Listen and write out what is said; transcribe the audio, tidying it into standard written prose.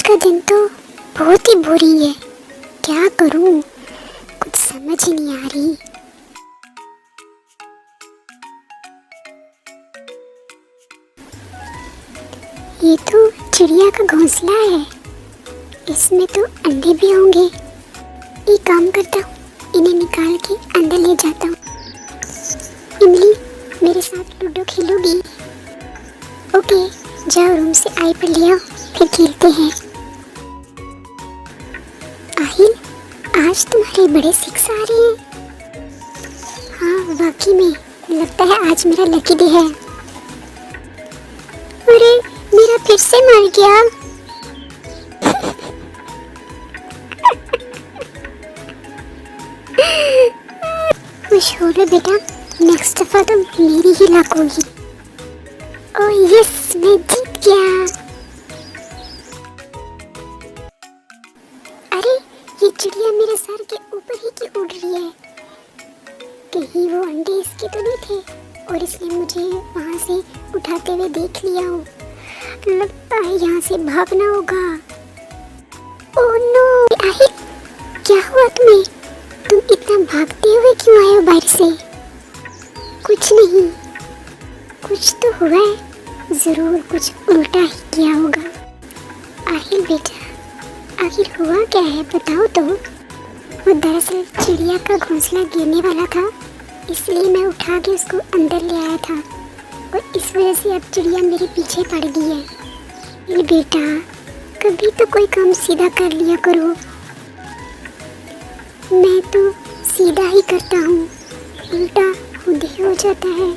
का दिन तो बहुत ही बोरिंग है। क्या करूं, कुछ समझ ही नहीं आ रही। ये तो चिड़िया का घोंसला है, इसमें तो अंडे भी होंगे। एक काम करता हूँ, इन्हें निकाल के अंदर ले जाता हूँ। इमली, मेरे साथ लूडो खेलोगी? ओके, जाओ रूम से आई पर ले आओ, फिर खेलते हैं। आहिल, आज तुम्हारे बड़े सिक्स आ रहे हैं। हाँ वाकई में, लगता है आज मेरा लकी डे है। अरे, मेरा फिर से मर गया। खुश हो लो बेटा, नेक्स्ट दफा तो मेरी ही लक होगी। ओह यस, मैं जीत गया। अरे, ये चिड़िया मेरे सर के ऊपर ही क्यों उड़ रही है? कहीं वो अंडे इसके तो नहीं थे और इसने मुझे वहां से उठाते हुए देख लिया हो। लगता है यहाँ से भागना होगा। ओह नो, आहिल, क्या हुआ तुम्हें? तुम इतना भागते हुए क्यों आए हो बाहर से? कुछ नहीं, कुछ तो हुआ है, जरूर कुछ उल्टा ही किया होगा। आहिल बेटा, आखिर हुआ क्या है, बताओ तो। वो दरअसल चिड़िया का घोंसला गिरने वाला था, इसलिए मैं उठा के उसको अंदर ले आया था और इस वजह से अब चिड़िया मेरे पीछे पड़ गई है। ये बेटा, कभी तो कोई काम सीधा कर लिया करो। मैं तो सीधा ही करता हूँ, उल्टा खुद ही हो जाता है।